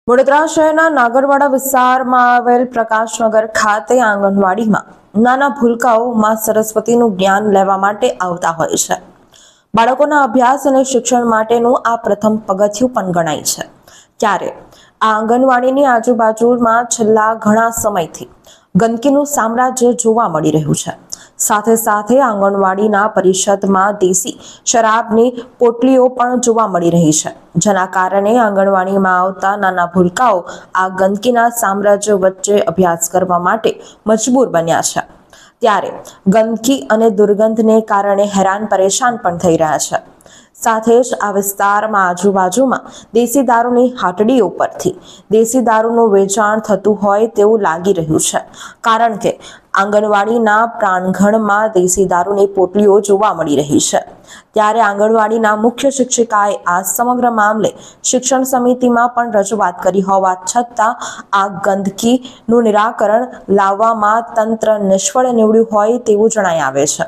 વડોદરા શહેરના નાગરવાડા વિસ્તારમાં આવેલ પ્રકાશનગર ખાતે આંગણવાડીમાં નાના ભૂલકાઓ માં સરસ્વતીનું જ્ઞાન લેવા માટે આવતા હોય છે। બાળકોના અભ્યાસ અને શિક્ષણ માટેનું આ પ્રથમ પગથિયું પણ ગણાય છે। ત્યારે આ આંગણવાડીની આજુબાજુમાં છેલ્લા ઘણા સમયથી ગંદકીનું સામ્રાજ્ય જોવા મળી રહ્યું છે। સાથે સાથે આંગણવાડીના પરિષદમાં દેશી શરાબની પોટલીઓ પણ જોવા મળી રહી છે, જેના કારણે આંગણવાડીમાં આવતા નાના ભૂલકાઓ આ ગંદકીના સામ્રાજ્ય વચ્ચે અભ્યાસ કરવા માટે મજબૂર બન્યા છે। ત્યારે ગંદકી અને દુર્ગંધને કારણે હેરાન પરેશાન પણ થઈ રહ્યા છે। સાથે જ આ વિસ્તારમાં આજુબાજુમાં દેશી દારૂની હાટડીઓ પરથી દેશી દારૂનું વેચાણ થતું હોય તેવું લાગી રહ્યું છે, કારણ કે આંગણવાડીના પ્રાંગણમાં દેશી દારૂની પોટલીઓ જોવા મળી રહી છે। ત્યારે આંગણવાડીના મુખ્ય શિક્ષિકાએ આ સમગ્ર મામલે શિક્ષણ સમિતિમાં પણ રજૂઆત કરી હોવા છતાં આ ગંદકીનું નિરાકરણ લાવવામાં તંત્ર નિષ્ફળ નીવડ્યું હોય તેવું જણાઈ આવે છે,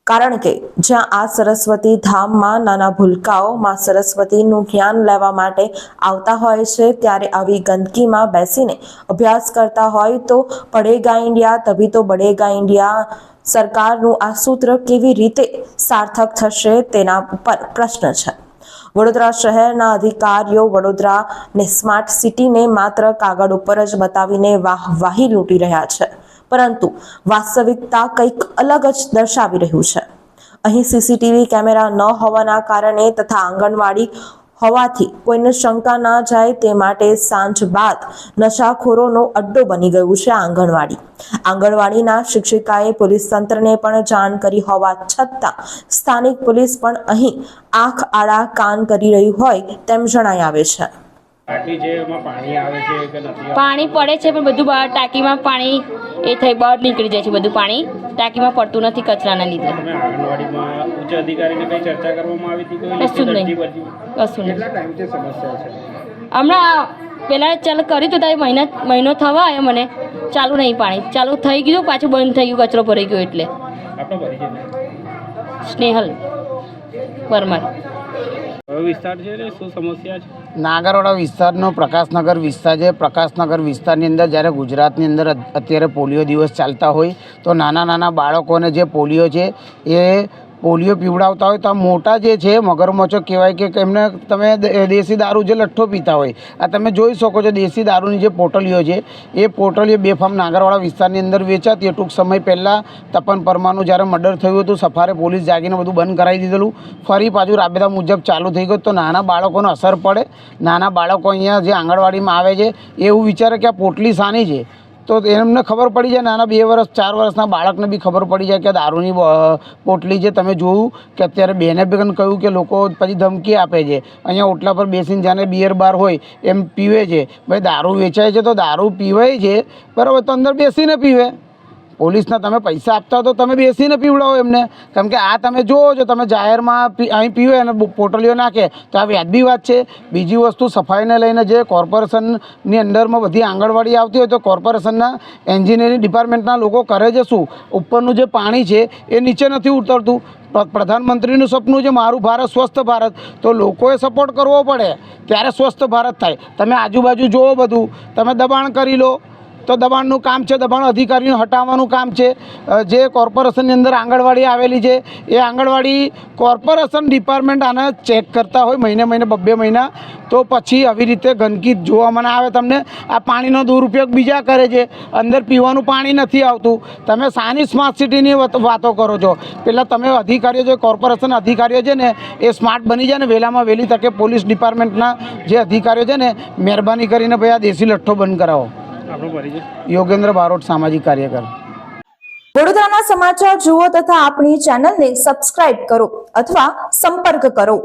કારણ કે જ્યાં આ સરસ્વતી ધામમાં નાના ભૂલકાઓ માં સરસ્વતીનું જ્ઞાન લેવા માટે આવતા હોય છે, ત્યારે આવી ગંદકીમાં બેસીને અભ્યાસ કરતા હોય તો પઢેગા ઇન્ડિયા તભી તો બઢેગા ઇન્ડિયા સરકારનું આ સૂત્ર કેવી રીતે સાર્થક થશે તેના ઉપર પ્રશ્ન છે। વડોદરા શહેરના અધિકારીઓ વડોદરાને સ્માર્ટ સિટીને માત્ર કાગળ ઉપર જ બતાવીને વાહવાહી લૂંટી રહ્યા છે, પરંતુ વાસ્તવિકતા કંઈક અલગ જ દર્શાવી રહ્યું છે। અહીં સીસીટીવી કેમેરા ન હોવાના કારણે તથા આંગણવાડી હોવાથી કોઈને શંકા ના જાય તે માટે સાંજ બાદ નશાખોરોનો અડ્ડો બની ગયું છે આંગણવાડીના શિક્ષિકાએ પોલીસ તંત્રને પણ જાણ કરી હોવા છતાં સ્થાનિક પોલીસ પણ અહીં આંખ આડા કાન કરી રહ્યું હોય તેમ જણાઈ આવે છે। પાણી પડે છે પણ બધું બહાર ટાંકીમાં પાણી એ થઈ બહાર નીકળી જાય છે। બધું પાણી ટાંકીમાં પડતું નથી કચરાના લીધે। કશું નહીં। હમણાં પહેલાં ચાલુ કર્યું તો તારે મહિનો થવા આવ્યો, મને ચાલુ નહીં, પાણી ચાલુ થઈ ગયું પાછું બંધ થઈ ગયું, કચરો ભરાઈ ગયો એટલે। સ્નેહલ પરમાર। વિસ્તાર છે ને શું સમસ્યા છે? નાગરવાડા વિસ્તારનો પ્રકાશનગર વિસ્તાર છે। પ્રકાશનગર વિસ્તારની અંદર જ્યારે ગુજરાતની અંદર અત્યારે પોલિયો દિવસ ચાલતા હોય તો નાના નાના બાળકોને જે પોલિયો છે એ પોલિયો પીવડાવતા હોય તો આ મોટા જે છે મગરમચ્છો કહેવાય કે એમને તમે દેશી દારૂ જે લઠ્ઠો પીતા હોય, આ તમે જોઈ શકો છો દેશી દારૂની જે પોટલીઓ છે એ પોટલીઓ બેફામ નાગરવાડા વિસ્તારની અંદર વેચાતી। ટૂંક સમય પહેલાં તપન પરમારનું જ્યારે મર્ડર થયું હતું સફારે પોલીસ જાગીને બધું બંધ કરાવી દીધેલું, ફરી પાછું રાબેતા મુજબ ચાલુ થઈ ગયું, તો નાના બાળકોને અસર પડે। નાના બાળકો અહીંયા જે આંગણવાડીમાં આવે છે એવું વિચારે કે આ પોટલી સાની છે, તો એમને ખબર પડી જાય, નાના 2 વર્ષ 4 વર્ષના બાળકને બી ખબર પડી જાય કે દારૂની પોટલી છે। તમે જોયું કે અત્યારે બેને પણ કહ્યું કે લોકો પછી ધમકી આપે છે, અહીંયા ઓટલા પર બેસીને જાણે બિયર બાર હોય એમ પીવે છે। ભાઈ દારૂ વેચાય છે તો દારૂ પીવાય છે બરાબર, તો અંદર બેસીને પીવે। પોલીસના તમે પૈસા આપતા તો તમે બેસીને પીવડાવો એમને, કેમ કે આ તમે જુઓ છો તમે જાહેરમાં અહીં પીવે અને પોટલીઓ નાખે તો આ વ્યાજબી વાત છે। બીજી વસ્તુ સફાઈને લઈને જે કોર્પોરેશનની અંદરમાં બધી આંગણવાડી આવતી હોય તો કોર્પોરેશનના એન્જિનિયરિંગ ડિપાર્ટમેન્ટના લોકો કરે છે શું, ઉપરનું જે પાણી છે એ નીચે નથી ઉતરતું। પ્રધાનમંત્રીનું સપનું છે મારું ભારત સ્વસ્થ ભારત, તો લોકોએ સપોર્ટ કરવો પડે ત્યારે સ્વસ્થ ભારત થાય। તમે આજુબાજુ જુઓ બધું, તમે દબાણ કરી લો તો દબાણનું કામ છે, દબાણ અધિકારીને હટાવવાનું કામ છે। જે કોર્પોરેશનની અંદર આંગણવાડી આવેલી છે એ આંગણવાડી કોર્પોરેશન ડિપાર્ટમેન્ટ આને ચેક કરતા હોય મહિને 2 મહિના, તો પછી આવી રીતે ગંદકી જોવામાં આવે। તમને આ પાણીનો દુરુપયોગ બીજા કરે છે, અંદર પીવાનું પાણી નથી આવતું। તમે સાની સ્માર્ટ સિટીની વાતો કરો છો, પહેલાં તમે અધિકારીઓ જે કોર્પોરેશન અધિકારીઓ છે ને એ સ્માર્ટ બની જાય ને વહેલામાં વહેલી તકે પોલીસ ડિપાર્ટમેન્ટના જે અધિકારીઓ છે ને મહેરબાની કરીને ભાઈ આ દેશી લઠ્ઠો બંધ કરાવો। યોગેન્દ્ર બારોટ, સામાજિક કાર્યકર। વડોદરાના સમાચાર જુઓ તથા આપણી ચેનલને સબસ્ક્રાઇબ કરો અથવા સંપર્ક કરો।